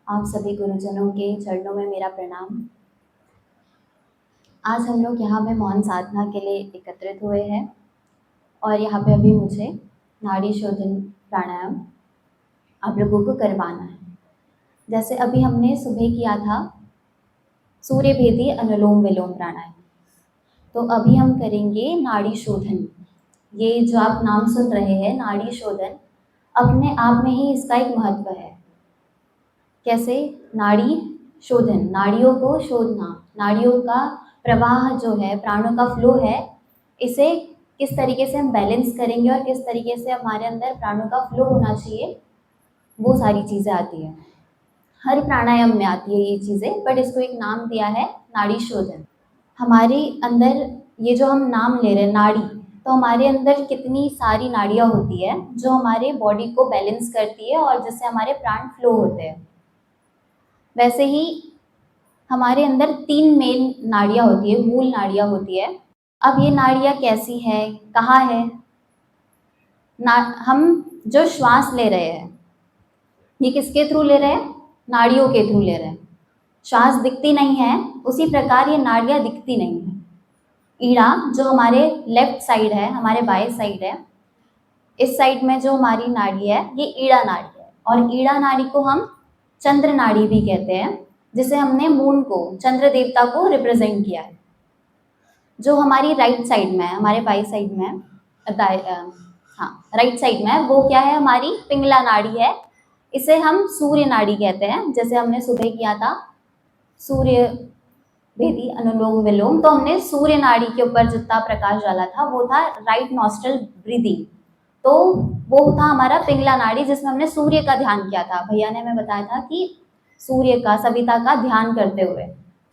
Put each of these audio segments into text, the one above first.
आप सभी गुरुजनों के चरणों में मेरा प्रणाम। आज हम लोग यहाँ पे मौन साधना के लिए एकत्रित हुए हैं और यहाँ पे अभी मुझे नाड़ी शोधन प्राणायाम आप लोगों को करवाना है। जैसे अभी हमने सुबह किया था सूर्य भेदी अनुलोम विलोम प्राणायाम, तो अभी हम करेंगे नाड़ी शोधन। ये जो आप नाम सुन रहे हैं नाड़ी शोधन, अपने आप में ही इसका एक महत्व है। कैसे? नाड़ी शोधन, नाड़ियों को शोधना, नाड़ियों का प्रवाह जो है, प्राणों का फ्लो है, इसे किस तरीके से हम बैलेंस करेंगे और किस तरीके से हमारे अंदर प्राणों का फ्लो होना चाहिए, वो सारी चीज़ें आती हैं। हर प्राणायाम में आती है ये चीज़ें, बट इसको एक नाम दिया है नाड़ी शोधन। हमारे अंदर ये जो हम नाम ले रहे हैं नाड़ी, तो हमारे अंदर कितनी सारी नाड़ियाँ होती है जो हमारे बॉडी को बैलेंस करती है और जिससे हमारे प्राण फ्लो होते हैं। वैसे ही हमारे अंदर 3 मेन नाड़ियाँ होती है, मूल नाड़ियाँ होती है। अब ये नाड़ियाँ कैसी है, कहाँ है? हम जो श्वास ले रहे हैं, ये किसके थ्रू ले रहे हैं? नाड़ियों के थ्रू ले रहे हैं। श्वास दिखती नहीं है, उसी प्रकार ये नाड़ियाँ दिखती नहीं है। ईड़ा जो हमारे लेफ्ट साइड है, हमारे बाएं साइड है, इस साइड में जो हमारी नाड़ी है ये ईड़ा नाड़ी है, और ईड़ा नाड़ी को हम चंद्र नाड़ी भी कहते हैं, जिसे हमने मून को, चंद्र देवता को रिप्रेजेंट किया है। जो हमारी राइट साइड में है, हमारे बाई साइड में हाँ राइट साइड में है, वो क्या है? हमारी पिंगला नाड़ी है। इसे हम सूर्य नाड़ी कहते हैं। जैसे हमने सुबह किया था सूर्य भेदी अनुलोम विलोम, तो हमने सूर्य नाड़ी के ऊपर जितना प्रकाश डाला था वो था राइट नॉस्ट्रल ब्रीदिंग, तो वो था हमारा पिंगला नाड़ी, जिसमें हमने सूर्य का ध्यान किया था। भैया ने हमें बताया था कि सूर्य का, सविता का ध्यान करते हुए,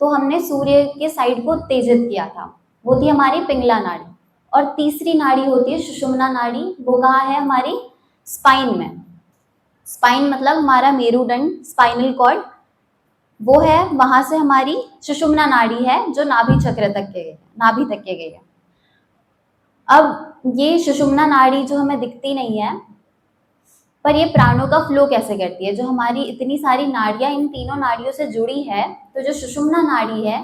तो हमने सूर्य के साइड को तेजित किया था, वो थी हमारी पिंगला नाड़ी। और तीसरी नाड़ी होती है सुषुम्ना नाड़ी, वो कहाँ है? हमारी स्पाइन में। स्पाइन मतलब हमारा मेरुदंड, स्पाइनल कॉर्ड, वो है, वहां से हमारी सुषुम्ना नाड़ी है जो नाभि चक्र तक के, नाभि तक के गई है। अब ये सुषुम्ना नाड़ी जो हमें दिखती नहीं है, पर ये प्राणों का फ्लो कैसे करती है? जो हमारी इतनी सारी नाड़ियां इन तीनों नाड़ियों से जुड़ी है, तो जो सुषुम्ना नाड़ी है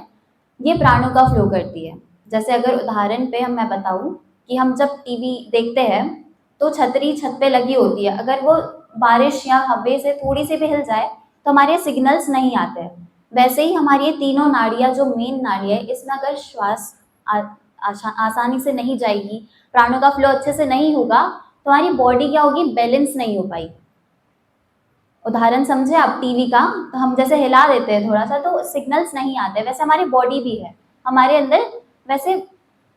ये प्राणों का फ्लो करती है। जैसे अगर उदाहरण पे मैं बताऊं कि हम जब टीवी देखते हैं तो छतरी छत पे लगी होती है, अगर वो बारिश या हवा से थोड़ी सी भी हिल जाए तो हमारे सिग्नल्स नहीं आते। वैसे ही हमारी ये तीनों नाड़ियां, जो मेन नाड़ी है, इसमें अगर श्वास आसानी से नहीं जाएगी, प्राणों का फ्लो अच्छे से नहीं होगा, तो हमारी बॉडी क्या होगी? बैलेंस नहीं हो पाई। उदाहरण समझे आप टीवी का, तो हम जैसे हिला देते हैं थोड़ा सा तो सिग्नल्स नहीं आते, वैसे हमारी बॉडी भी है, हमारे अंदर वैसे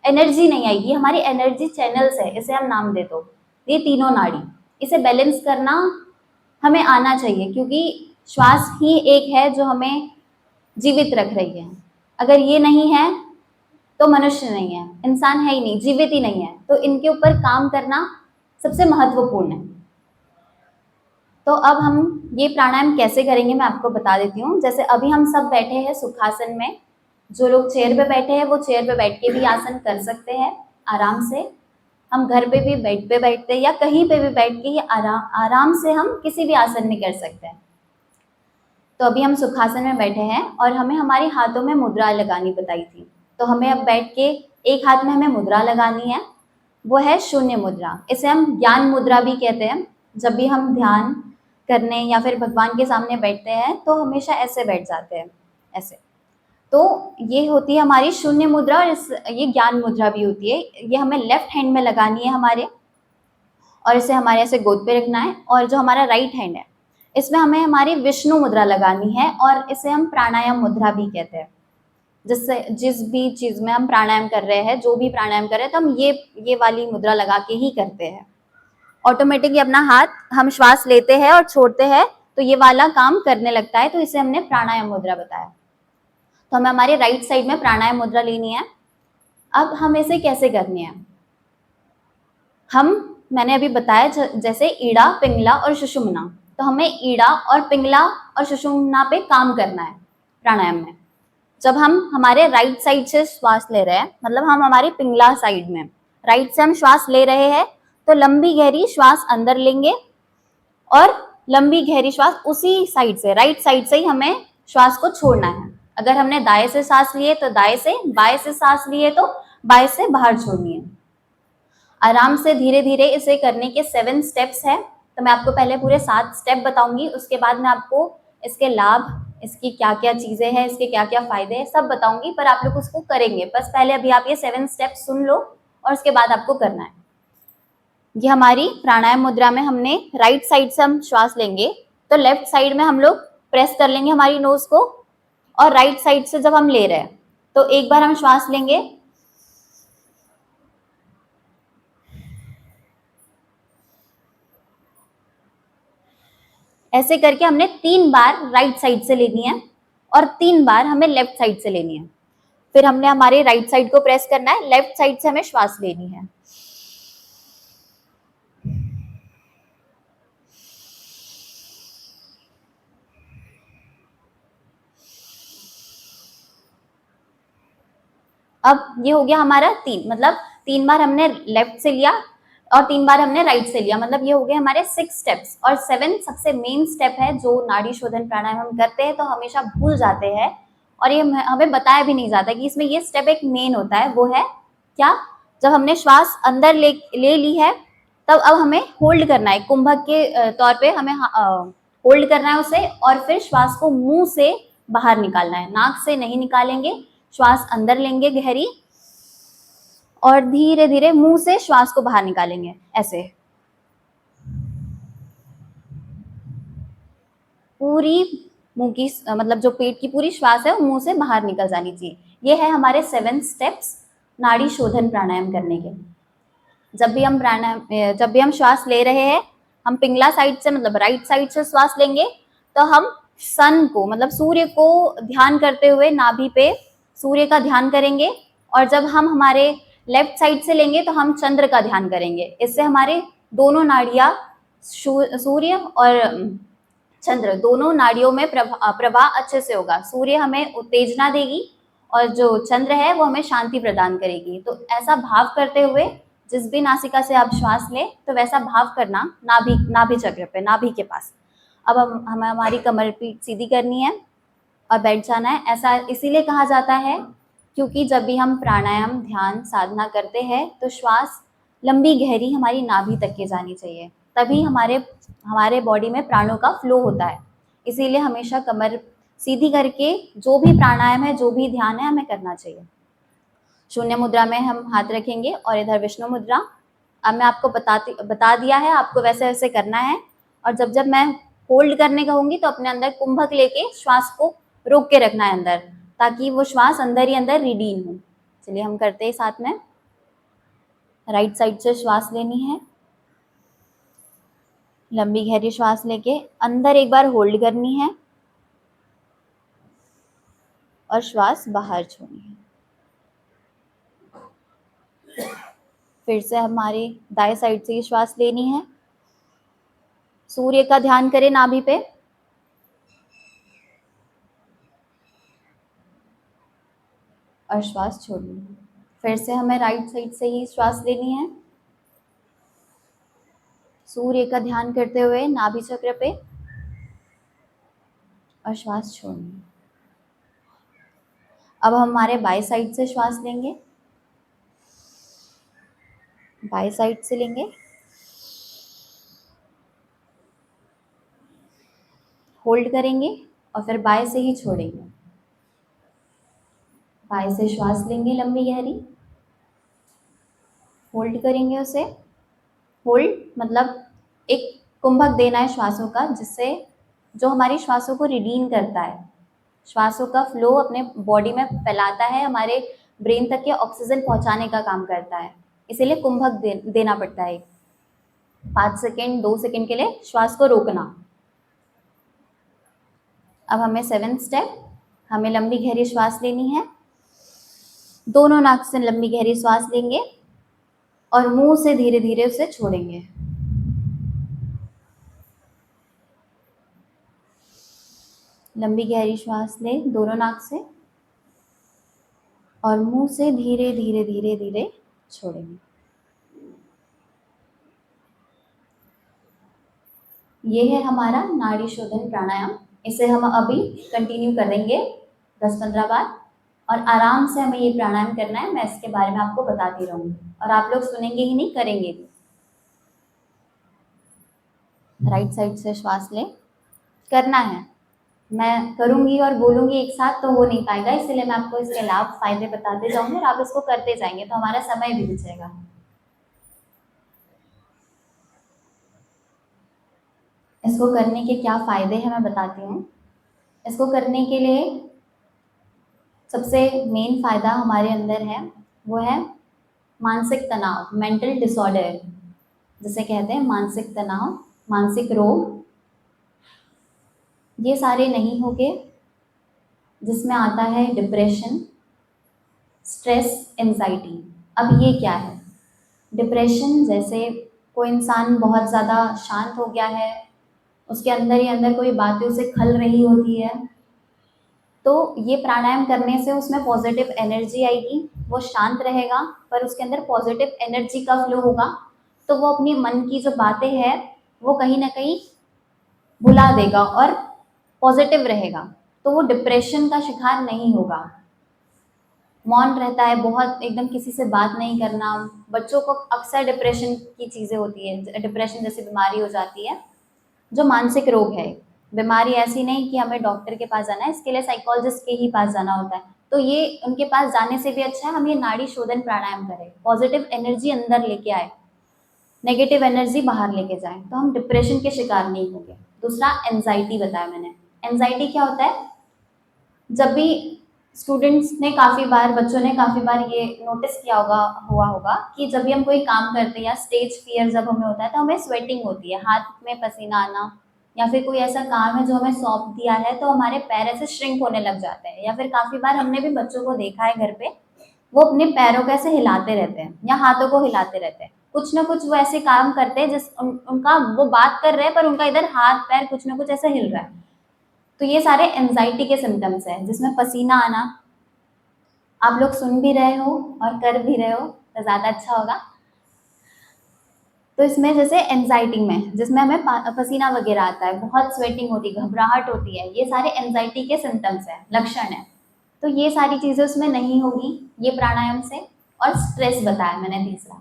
एनर्जी नहीं आएगी, हमारी एनर्जी चैनल्स है, इसे हम नाम दे दो। ये तीनों नाड़ी, इसे बैलेंस करना हमें आना चाहिए, क्योंकि श्वास ही एक है जो हमें जीवित रख रही है। अगर ये नहीं है तो मनुष्य नहीं है, इंसान है ही नहीं, जीवित ही नहीं है, तो इनके ऊपर काम करना सबसे महत्वपूर्ण है। तो अब हम ये प्राणायाम कैसे करेंगे मैं आपको बता देती हूँ। जैसे अभी हम सब बैठे हैं सुखासन में, जो लोग चेयर पे बैठे हैं वो चेयर पे बैठ के भी आसन कर सकते हैं आराम से। हम घर पे भी बेड पे बैठते हैं या कहीं पे भी बैठ के ये आराम से हम किसी भी आसन में कर सकते हैं। तो अभी हम सुखासन में बैठे हैं और हमें हमारे हाथों में मुद्रा लगानी बताई थी, तो हमें अब बैठ के एक हाथ में हमें मुद्रा लगानी है, वो है शून्य मुद्रा। इसे हम ज्ञान मुद्रा भी कहते हैं। जब भी हम ध्यान करने या फिर भगवान के सामने बैठते हैं तो हमेशा ऐसे बैठ जाते हैं, ऐसे। तो ये होती है हमारी शून्य मुद्रा, और ये ज्ञान मुद्रा भी होती है। ये हमें लेफ्ट हैंड में लगानी है हमारे, और इसे हमारे ऐसे गोद पे रखना है। और जो हमारा राइट हैंड है, इसमें हमें हमारी विष्णु मुद्रा लगानी है, और इसे हम प्राणायाम मुद्रा भी कहते हैं। जिससे जिस भी चीज में हम प्राणायाम कर रहे हैं, जो भी प्राणायाम कर रहे हैं, तो हम ये वाली मुद्रा लगा के ही करते हैं। ऑटोमेटिकली अपना हाथ हम श्वास लेते हैं और छोड़ते हैं तो ये वाला काम करने लगता है, तो इसे हमने प्राणायाम मुद्रा बताया। तो हमें हमारे राइट साइड में प्राणायाम मुद्रा लेनी है। अब हम इसे कैसे करनी है? मैंने अभी बताया जैसे ईड़ा, पिंगला और सुषुम्ना, तो हमें ईड़ा और पिंगला और सुषुम्ना पे काम करना है प्राणायाम में। जब हम हमारे राइट साइड से श्वास ले रहे हैं, मतलब हम हमारी पिंगला साइड में राइट से हम श्वास ले रहे हैं, तो लंबी गहरी श्वास अंदर लेंगे और लंबी गहरी श्वास उसी साइड से, राइट साइड से ही हमें श्वास को छोड़ना है। अगर हमने दाएं से सांस लिए तो दाएं से, बाएं से सांस लिए तो बाएं से बाहर छोड़नी है। आराम से धीरे धीरे इसे करने के 7 स्टेप्स है। तो मैं आपको पहले पूरे 7 स्टेप बताऊंगी, उसके बाद मैं आपको इसके लाभ, इसकी क्या क्या चीजें हैं, इसके क्या क्या फायदे हैं, सब बताऊंगी। पर आप लोग उसको करेंगे, बस पहले अभी आप ये 7 स्टेप सुन लो और उसके बाद आपको करना है। ये हमारी प्राणायाम मुद्रा में हमने राइट साइड से हम श्वास लेंगे तो लेफ्ट साइड में हम लोग प्रेस कर लेंगे हमारी नोज को, और राइट साइड से जब हम ले रहे हैं तो एक बार हम श्वास लेंगे, ऐसे करके हमने 3 बार राइट साइड से लेनी है और 3 बार हमें लेफ्ट साइड से लेनी है। फिर हमने हमारे राइट साइड को प्रेस करना है, लेफ्ट साइड से हमें श्वास लेनी है। अब ये हो गया हमारा 3, मतलब 3 बार हमने लेफ्ट से लिया और 3 बार हमने राइट से लिया, मतलब ये हो गए हमारे 6 स्टेप्स। और 7 सबसे मेन स्टेप है जो नाड़ी शोधन प्राणायाम हम करते हैं तो हमेशा भूल जाते हैं, और ये हमें बताया भी नहीं जाता कि इसमें ये स्टेप एक मेन होता है। वो है क्या? जब हमने श्वास अंदर ले ली है तब अब हमें होल्ड करना है, कुंभक के तौर पे हमें होल्ड करना है उसे, और फिर श्वास को मुंह से बाहर निकालना है, नाक से नहीं निकालेंगे। श्वास अंदर लेंगे गहरी और धीरे धीरे मुंह से श्वास को बाहर निकालेंगे, ऐसे पूरी मुंह की, मतलब जो पेट की पूरी श्वास है वो मुंह से बाहर निकल जानी चाहिए। ये है हमारे 7 स्टेप्स नाड़ी शोधन प्राणायाम करने के। जब भी हम श्वास ले रहे हैं, हम पिंगला साइड से, मतलब राइट साइड से श्वास लेंगे तो हम सन को, मतलब सूर्य को ध्यान करते हुए नाभि पे सूर्य का ध्यान करेंगे, और जब हम हमारे लेफ्ट साइड से लेंगे तो हम चंद्र का ध्यान करेंगे। इससे हमारे दोनों नाड़ियां, सूर्य और चंद्र, दोनों नाड़ियों में प्रवाह अच्छे से होगा। सूर्य हमें उत्तेजना देगी और जो चंद्र है वो हमें शांति प्रदान करेगी। तो ऐसा भाव करते हुए जिस भी नासिका से आप श्वास लें तो वैसा भाव करना नाभि चक्र पे, नाभि के पास। अब हमें हमारी कमर पीठ सीधी करनी है और बैठ जाना है। ऐसा इसीलिए कहा जाता है क्योंकि जब भी हम प्राणायाम, ध्यान, साधना करते हैं तो श्वास लंबी गहरी हमारी नाभि तक के जानी चाहिए, तभी हमारे बॉडी में प्राणों का फ्लो होता है। इसीलिए हमेशा कमर सीधी करके जो भी प्राणायाम है, जो भी ध्यान है, हमें करना चाहिए। शून्य मुद्रा में हम हाथ रखेंगे और इधर विष्णु मुद्रा। अब मैं आपको बता दिया है, आपको वैसे वैसे करना है। और जब जब मैं होल्ड करने कहूंगी तो अपने अंदर कुंभक लेके श्वास को रोक के रखना है अंदर, ताकि वो श्वास अंदर ही अंदर रिडीन हो। चलिए हम करते हैं साथ में। राइट साइड से श्वास लेनी है, लंबी गहरी श्वास लेके अंदर एक बार होल्ड करनी है और श्वास बाहर छोड़नी है। फिर से हमारी दाएं साइड से ही श्वास लेनी है, सूर्य का ध्यान करें नाभि पे, और श्वास छोड़नी है। फिर से हमें राइट साइड से ही श्वास लेनी है, सूर्य का ध्यान करते हुए नाभि चक्र पे, और श्वास छोड़नी है। अब हम हमारे बाएं साइड से श्वास लेंगे, बाएं साइड से लेंगे, होल्ड करेंगे और फिर बाएं से ही छोड़ेंगे। बाएं से श्वास लेंगे लंबी गहरी, होल्ड करेंगे उसे। होल्ड मतलब एक कुंभक देना है श्वासों का, जिससे जो हमारी श्वासों को रिडीन करता है, श्वासों का फ्लो अपने बॉडी में फैलाता है, हमारे ब्रेन तक के ऑक्सीजन पहुंचाने का काम करता है। इसीलिए कुंभक देना पड़ता है। 5 सेकेंड, 2 सेकेंड के लिए श्वास को रोकना। अब हमें 7 स्टेप, हमें लंबी गहरी श्वास लेनी है, दोनों नाक से लंबी गहरी श्वास लेंगे और मुंह से धीरे धीरे उसे छोड़ेंगे। लंबी गहरी श्वास लें दोनों नाक से और मुंह से धीरे धीरे धीरे धीरे छोड़ेंगे। ये है हमारा नाड़ी शोधन प्राणायाम। इसे हम अभी कंटिन्यू करेंगे 10-15 बार, और आराम से हमें ये प्राणायाम करना है। मैं इसके बारे में आपको बताती रहूँगी और आप लोग सुनेंगे ही नहीं, करेंगे भी। राइट साइड से श्वास लें, करना है। मैं करूँगी और बोलूँगी एक साथ तो हो नहीं पाएगा, इसलिए मैं आपको इसके लाभ फायदे बताते जाऊँगी और आप इसको करते जाएंगे तो हमारा समय भी बचेगा। इसको करने के क्या फ़ायदे हैं मैं बताती हूँ। इसको करने के लिए सबसे मेन फ़ायदा हमारे अंदर है, वो है मानसिक तनाव, मेंटल डिसऑर्डर जिसे कहते हैं, मानसिक तनाव, मानसिक रोग, ये सारे नहीं होंगे। जिसमें आता है डिप्रेशन, स्ट्रेस, एंजाइटी। अब ये क्या है? डिप्रेशन, जैसे कोई इंसान बहुत ज़्यादा शांत हो गया है, उसके अंदर ही अंदर कोई बातें उसे खल रही होती है, तो ये प्राणायाम करने से उसमें पॉजिटिव एनर्जी आएगी, वो शांत रहेगा पर उसके अंदर पॉजिटिव एनर्जी का फ्लो होगा, तो वो अपनी मन की जो बातें हैं वो कहीं ना कहीं भुला देगा और पॉजिटिव रहेगा, तो वो डिप्रेशन का शिकार नहीं होगा। मौन रहता है बहुत, एकदम किसी से बात नहीं करना। बच्चों को अक्सर डिप्रेशन की चीज़ें होती है, डिप्रेशन जैसी बीमारी हो जाती है, जो मानसिक रोग है। बीमारी ऐसी नहीं कि हमें डॉक्टर के पास जाना है, इसके लिए साइकोलॉजिस्ट के ही पास जाना होता है। तो ये उनके पास जाने से भी अच्छा है हम ये नाड़ी शोधन प्राणायाम करें, पॉजिटिव एनर्जी अंदर लेके आए, नेगेटिव एनर्जी बाहर लेके जाए, तो हम डिप्रेशन के शिकार नहीं होंगे। दूसरा, एंजाइटी बताया मैंने। एंजाइटी क्या होता है? जब भी स्टूडेंट्स ने काफ़ी बार, बच्चों ने काफ़ी बार ये नोटिस किया होगा, हुआ होगा कि जब भी हम कोई काम करते हैं या स्टेज फियर जब हमें होता है तो हमें स्वेटिंग होती है, हाथ में पसीना आना, या फिर कोई ऐसा काम है जो हमें सौंप दिया है तो हमारे पैर ऐसे श्रिंक होने लग जाते हैं। या फिर काफ़ी बार हमने भी बच्चों को देखा है घर पे, वो अपने पैरों को ऐसे हिलाते रहते हैं या हाथों को हिलाते रहते हैं, कुछ ना कुछ वो ऐसे काम करते हैं उनका वो बात कर रहे हैं पर उनका इधर हाथ पैर कुछ ना कुछ ऐसे हिल रहा है। तो ये सारे एंजाइटी के सिम्टम्स हैं, जिसमें पसीना आना। आप लोग सुन भी रहे हो और कर भी रहे हो तो ज़्यादा अच्छा होगा। तो इसमें जैसे एंजाइटी में, जिसमें हमें पसीना वगैरह आता है, बहुत स्वेटिंग होती है, घबराहट होती है, ये सारे एंजाइटी के सिम्टम्स हैं, लक्षण है। तो ये सारी चीज़ें उसमें नहीं होगी ये प्राणायाम से। और स्ट्रेस बताया मैंने तीसरा।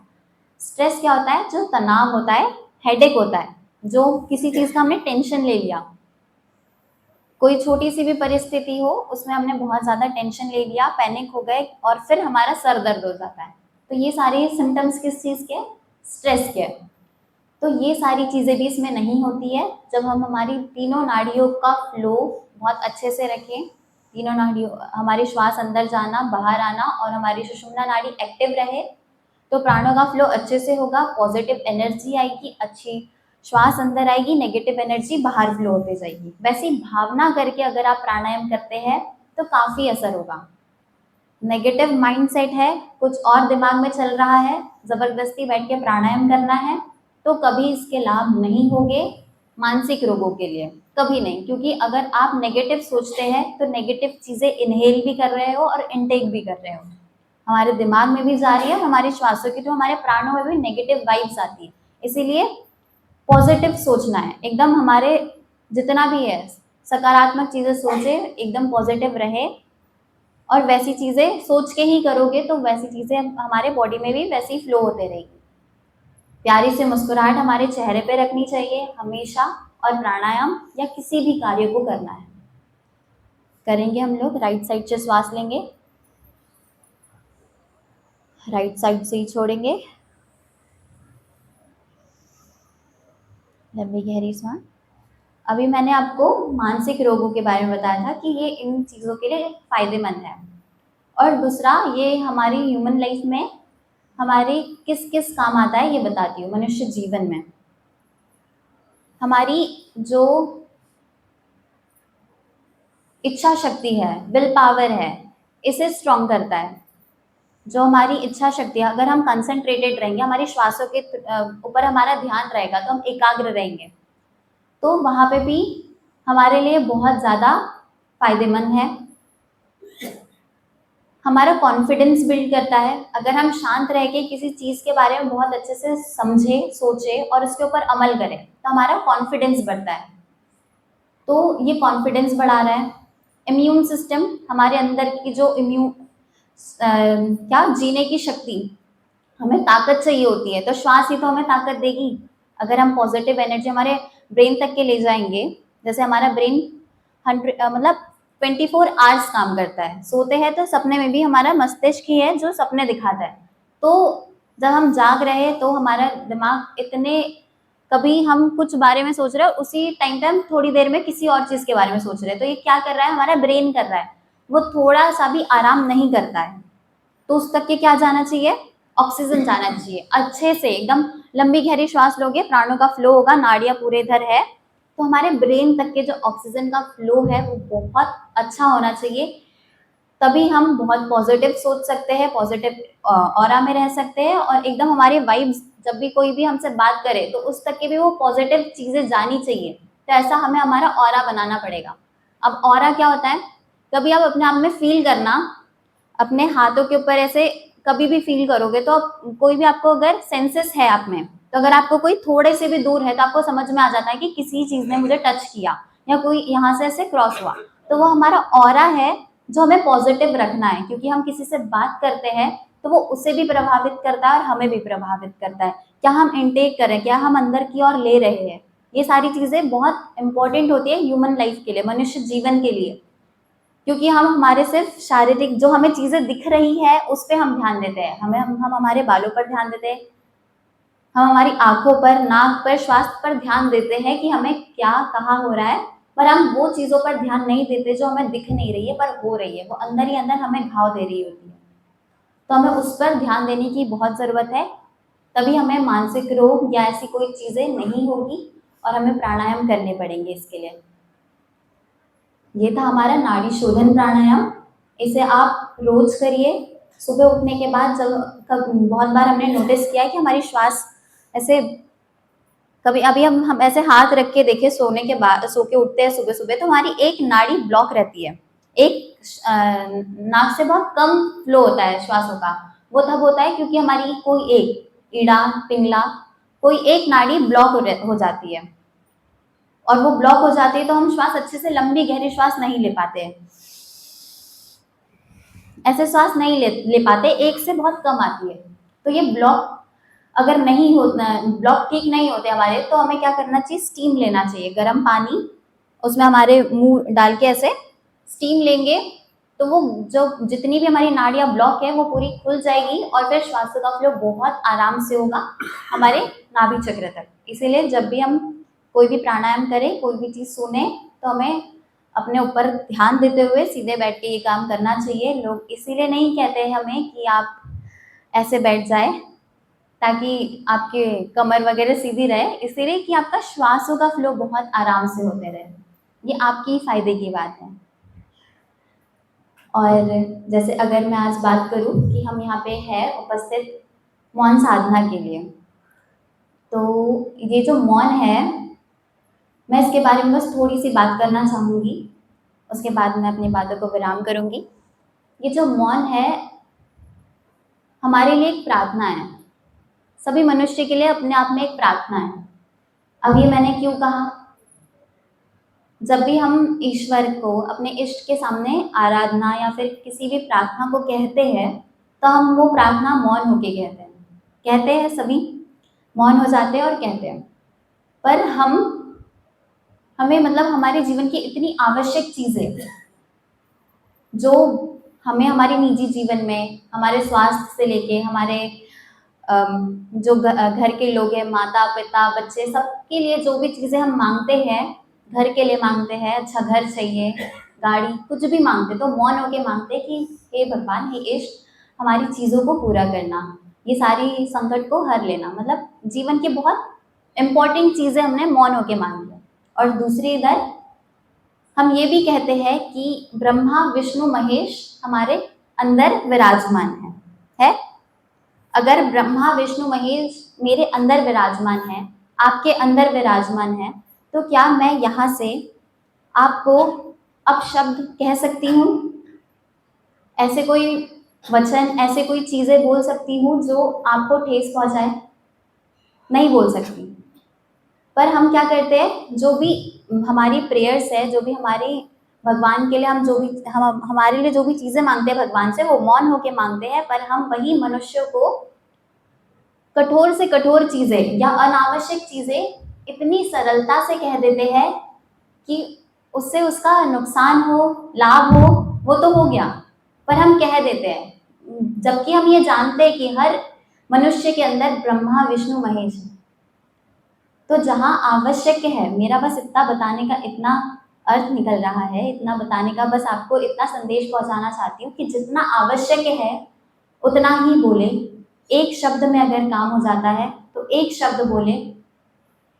स्ट्रेस क्या होता है? जो तनाव होता है, हेडेक होता है, जो किसी चीज़ का हमने टेंशन ले लिया, कोई छोटी सी भी परिस्थिति हो उसमें हमने बहुत ज़्यादा टेंशन ले लिया, पैनिक हो गए और फिर हमारा सर दर्द हो जाता है, तो ये सारे सिम्टम्स किस चीज़ के? स्ट्रेस के। तो ये सारी चीज़ें भी इसमें नहीं होती है जब हम हमारी तीनों नाड़ियों का फ्लो बहुत अच्छे से रखें। तीनों नाड़ियों, हमारी श्वास अंदर जाना बाहर आना और हमारी सुषुम्ना नाड़ी एक्टिव रहे, तो प्राणों का फ्लो अच्छे से होगा, पॉजिटिव एनर्जी आएगी, अच्छी श्वास अंदर आएगी, नेगेटिव एनर्जी बाहर फ्लो होते जाएगी। वैसी भावना करके अगर आप प्राणायाम करते हैं तो काफ़ी असर होगा। नेगेटिव माइंडसेट है, कुछ और दिमाग में चल रहा है, ज़बरदस्ती बैठ के प्राणायाम करना है, तो कभी इसके लाभ नहीं होंगे मानसिक रोगों के लिए, कभी नहीं। क्योंकि अगर आप नेगेटिव सोचते हैं तो नेगेटिव चीज़ें इनहेल भी कर रहे हो और इनटेक भी कर रहे हो, हमारे दिमाग में भी जा रही है, हमारी श्वासों की, तो हमारे प्राणों में भी नेगेटिव वाइब्स आती है। इसीलिए पॉजिटिव सोचना है एकदम, हमारे जितना भी है सकारात्मक चीज़ें सोचे, एकदम पॉजिटिव रहे, और वैसी चीज़ें सोच के ही करोगे तो वैसी चीज़ें हमारे बॉडी में भी वैसी फ्लो होते रहेगी। प्यारी सी मुस्कुराहट हमारे चेहरे पे रखनी चाहिए हमेशा, और प्राणायाम या किसी भी कार्य को करना है। करेंगे हम लोग, राइट साइड से श्वास लेंगे, राइट साइड से ही छोड़ेंगे, लंबी गहरी सांस। अभी मैंने आपको मानसिक रोगों के बारे में बताया था कि ये इन चीज़ों के लिए फायदेमंद है। और दूसरा, ये हमारी ह्यूमन लाइफ में हमारी किस किस काम आता है ये बताती हूँ। मनुष्य जीवन में हमारी जो इच्छा शक्ति है, विल पावर है, इसे स्ट्रॉन्ग करता है। जो हमारी इच्छा शक्ति है, अगर हम कंसंट्रेटेड रहेंगे, हमारी श्वासों के ऊपर हमारा ध्यान रहेगा तो हम एकाग्र रहेंगे, तो वहाँ पे भी हमारे लिए बहुत ज़्यादा फायदेमंद है। हमारा कॉन्फिडेंस बिल्ड करता है। अगर हम शांत रह के किसी चीज़ के बारे में बहुत अच्छे से समझें, सोचें और उसके ऊपर अमल करें तो हमारा कॉन्फिडेंस बढ़ता है। तो ये कॉन्फिडेंस बढ़ा रहा है। इम्यून सिस्टम, हमारे अंदर की जो क्या जीने की शक्ति, हमें ताकत चाहिए होती है, तो श्वास ही तो हमें ताकत देगी। अगर हम पॉजिटिव एनर्जी हमारे ब्रेन तक के ले जाएंगे, जैसे हमारा ब्रेन 100 मतलब 24 आवर्स काम करता है। सोते हैं तो सपने में भी हमारा मस्तिष्क ही है जो सपने दिखाता है। तो जब हम जाग रहे हैं तो हमारा दिमाग इतने, कभी हम कुछ बारे में सोच रहे हैं, उसी टाइम पे हम थोड़ी देर में किसी और चीज के बारे में सोच रहे हैं। तो ये क्या कर रहा है, हमारा ब्रेन कर रहा है, वो थोड़ा सा भी आराम नहीं करता है। तो उस तक के क्या जाना चाहिए, ऑक्सीजन जाना चाहिए अच्छे से। एकदम लंबी गहरी श्वास लोगे, प्राणों का फ्लो होगा, नाड़ियां पूरे इधर है, तो हमारे ब्रेन तक के जो ऑक्सीजन का फ्लो है वो बहुत अच्छा होना चाहिए। तभी हम बहुत पॉजिटिव सोच सकते हैं, पॉजिटिव ऑरा में रह सकते हैं, और एकदम हमारी वाइब्स, जब भी कोई भी हमसे बात करे तो उस तक के भी वो पॉजिटिव चीजें जानी चाहिए। तो ऐसा हमें हमारा ऑरा बनाना पड़ेगा। अब ऑरा क्या होता है, कभी आप अपने आप में फील करना, अपने हाथों के ऊपर ऐसे कभी भी फील करोगे तो कोई भी आपको अगर सेंसेस है आप में, तो अगर आपको कोई थोड़े से भी दूर है तो आपको समझ में आ जाता है कि किसी चीज ने मुझे टच किया या कोई यहाँ से ऐसे क्रॉस हुआ। तो वो हमारा ऑरा है जो हमें पॉजिटिव रखना है, क्योंकि हम किसी से बात करते हैं तो वो उसे भी प्रभावित करता है और हमें भी प्रभावित करता है। क्या हम इनटेक करें, क्या हम अंदर की ओर ले रहे हैं, ये सारी चीजें बहुत इंपॉर्टेंट होती है ह्यूमन लाइफ के लिए, मनुष्य जीवन के लिए। क्योंकि हम हमारे सिर्फ शारीरिक जो हमें चीजें दिख रही है उस पर हम ध्यान देते हैं, हम हमारे बालों पर ध्यान देते हैं, हम हमारी आंखों पर, नाक पर, स्वास्थ्य पर ध्यान देते हैं कि हमें क्या कहाँ हो रहा है, पर हम वो चीजों पर ध्यान नहीं देते जो हमें दिख नहीं रही है पर हो रही है, वो अंदर ही अंदर हमें घाव दे रही होती है। तो हमें उस पर ध्यान देने की बहुत जरूरत है, तभी हमें मानसिक रोग या ऐसी कोई चीजें नहीं होगी, और हमें प्राणायाम करने पड़ेंगे इसके लिए। ये था हमारा नाड़ी शोधन प्राणायाम। इसे आप रोज करिए। सुबह उठने के बाद बहुत बार हमने नोटिस किया है कि हमारी श्वास ऐसे, कभी अभी हम ऐसे हाथ रख के देखे सोने के बाद, सो के उठते हैं सुबह सुबह तो हमारी एक नाड़ी ब्लॉक रहती है, एक नाक से बहुत कम फ्लो होता है श्वासों का। वो तब होता है क्योंकि हमारी कोई एक ईड़ा, पिंगला, कोई एक नाड़ी ब्लॉक हो जाती है, और वो ब्लॉक हो जाती है तो हम श्वास अच्छे से, लंबी गहरी श्वास नहीं ले पाते हैं, ऐसे श्वास नहीं ले पाते, एक से बहुत कम आती है। तो ये ब्लॉक अगर नहीं होता, ब्लॉक ठीक नहीं होते हमारे, तो हमें क्या करना चाहिए, स्टीम लेना चाहिए, गर्म पानी, उसमें हमारे मुंह डाल के ऐसे स्टीम लेंगे तो वो जो जितनी भी हमारी नाड़ियां ब्लॉक है वो पूरी खुल जाएगी, और फिर श्वास का फ्लो बहुत आराम से होगा हमारे नाभि चक्र तक। इसीलिए जब भी हम कोई भी प्राणायाम करें, कोई भी चीज सुने, तो हमें अपने ऊपर ध्यान देते हुए सीधे बैठ के ये काम करना चाहिए। लोग इसीलिए नहीं कहते हैं हमें कि आप ऐसे बैठ जाए ताकि आपके कमर वगैरह सीधी रहे, इसीलिए कि आपका श्वासों का फ्लो बहुत आराम से होते रहे। ये आपकी फायदे की बात है। और जैसे अगर मैं आज बात करूं कि हम यहाँ पे है उपस्थित मौन साधना के लिए, तो ये जो मौन है, मैं इसके बारे में बस थोड़ी सी बात करना चाहूँगी, उसके बाद मैं अपनी बातों को विराम करूँगी। ये जो मौन है हमारे लिए एक प्रार्थना है, सभी मनुष्य के लिए अपने आप में एक प्रार्थना है। अब ये मैंने क्यों कहा, जब भी हम ईश्वर को, अपने इष्ट के सामने आराधना या फिर किसी भी प्रार्थना को कहते हैं, तो हम वो प्रार्थना मौन होके कहते हैं सभी मौन हो जाते हैं और कहते हैं। पर हमें मतलब हमारे जीवन की इतनी आवश्यक चीजें जो हमें हमारे निजी जीवन में, हमारे स्वास्थ्य से लेके हमारे जो घर के लोग हैं, माता पिता बच्चे, सबके लिए जो भी चीजें हम मांगते हैं, घर के लिए मांगते हैं, अच्छा घर चाहिए, गाड़ी, कुछ भी मांगते तो मौन होके मांगते कि हे भगवान, हे इष्ट, हमारी चीजों को पूरा करना, ये सारी संकट को हर लेना। मतलब जीवन की बहुत इंपॉर्टेंट चीजें हमने मौन होके मांगी है। और दूसरी इधर हम ये भी कहते हैं कि ब्रह्मा विष्णु महेश हमारे अंदर विराजमान है। अगर ब्रह्मा विष्णु महेश मेरे अंदर विराजमान है, आपके अंदर विराजमान है, तो क्या मैं यहाँ से आपको अपशब्द कह सकती हूँ? ऐसे कोई वचन, ऐसे कोई चीज़ें बोल सकती हूँ जो आपको ठेस पहुँचाए? नहीं बोल सकती। पर हम क्या करते हैं, जो भी हमारी प्रेयर्स है, जो भी हमारी भगवान के लिए हम जो भी हम हमारे लिए जो भी चीज़ें माँगते हैं भगवान से, वो मौन होके माँगते हैं, पर हम वही मनुष्य को कठोर से कठोर चीज़ें या अनावश्यक चीज़ें इतनी सरलता से कह देते हैं कि उससे उसका नुकसान हो, लाभ हो, वो तो हो गया, पर हम कह देते हैं। जबकि हम ये जानते हैं कि हर मनुष्य के अंदर ब्रह्मा, विष्णु, महेश है। तो जहाँ आवश्यक है, मेरा बस इतना बताने का इतना अर्थ निकल रहा है, इतना बताने का बस आपको इतना संदेश पहुँचाना चाहती हूँ कि जितना आवश्यक है, उतना ही बोले। एक शब्द में अगर काम हो जाता है, तो एक शब्द बोले।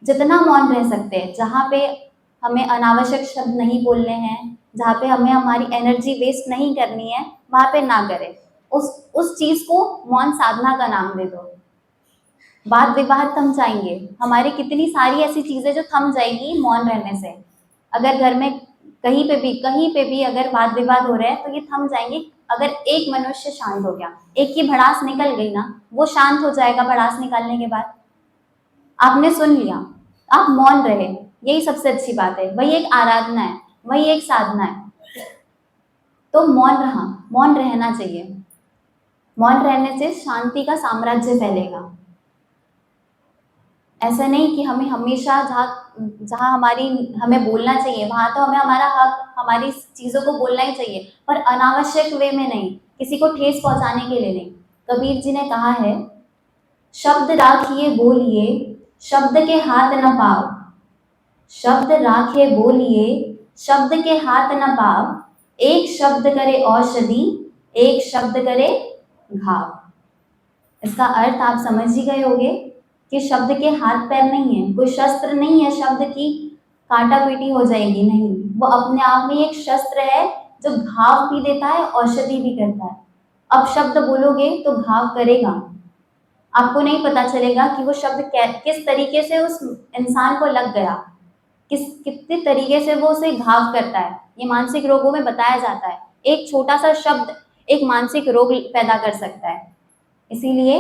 जितना मौन रह सकते हैं, जहाँ पे हमें अनावश्यक शब्द नहीं बोलने हैं, जहाँ पे हमें हमारी एनर्जी वेस्ट नहीं करनी है, वहाँ पे ना करें। उस चीज़ को मौन साधना का नाम दे दो। वाद विवाद थम जाएंगे, हमारी कितनी सारी ऐसी चीज़ें जो थम जाएगी मौन रहने से। अगर घर में कहीं पे भी अगर वाद विवाद हो रहे हैं, तो ये थम जाएंगे अगर एक मनुष्य शांत हो गया। एक की भड़ास निकल गई ना, वो शांत हो जाएगा भड़ास निकालने के बाद। आपने सुन लिया, आप मौन रहे, यही सबसे अच्छी बात है। वही एक आराधना है, वही एक साधना है। तो मौन रहना चाहिए। मौन रहने से शांति का साम्राज्य फैलेगा। ऐसा नहीं कि हमें हमेशा जहाँ जहाँ हमें बोलना चाहिए, वहाँ तो हमें हमारा हक, हमारी चीज़ों को बोलना ही चाहिए, पर अनावश्यक वे में नहीं, किसी को ठेस पहुँचाने के लिए नहीं। कबीर जी ने कहा है, शब्द राखिए बोलिए, शब्द के हाथ न पाओ। शब्द राखे बोलिए, शब्द के हाथ न पाओ। एक शब्द करे औषधि, एक शब्द करे घाव। इसका अर्थ आप समझ ही गए होंगे कि शब्द के हाथ पैर नहीं है, कोई शस्त्र नहीं है शब्द की काटा पीटी हो जाएगी, नहीं। वो अपने आप में एक शस्त्र है जो घाव भी देता है, औषधि भी करता है। अब शब्द बोलोगे तो घाव करेगा, आपको नहीं पता चलेगा कि वो शब्द किस तरीके से उस इंसान को लग गया, कितने तरीके से वो उसे घाव करता है। ये मानसिक रोगों में बताया जाता है, एक छोटा सा शब्द एक मानसिक रोग पैदा कर सकता है। इसीलिए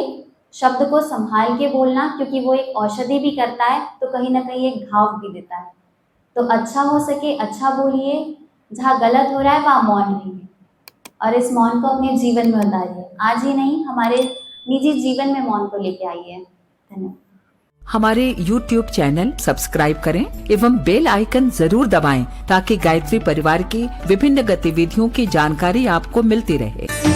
शब्द को संभाल के बोलना, क्योंकि वो एक औषधि भी करता है, तो कहीं ना कहीं एक घाव भी देता है। तो अच्छा हो सके अच्छा बोलिए, जहाँ गलत हो रहा है वहाँ मौन रहिए, और इस मौन को अपने जीवन में उतारिए। आज ही नहीं, हमारे निजी जीवन में मौन को लेके आइए। धन्यवाद। हमारे YouTube चैनल सब्सक्राइब करें एवं बेल आइकन जरूर दबाएं ताकि गायत्री परिवार की विभिन्न गतिविधियों की जानकारी आपको मिलती रहे।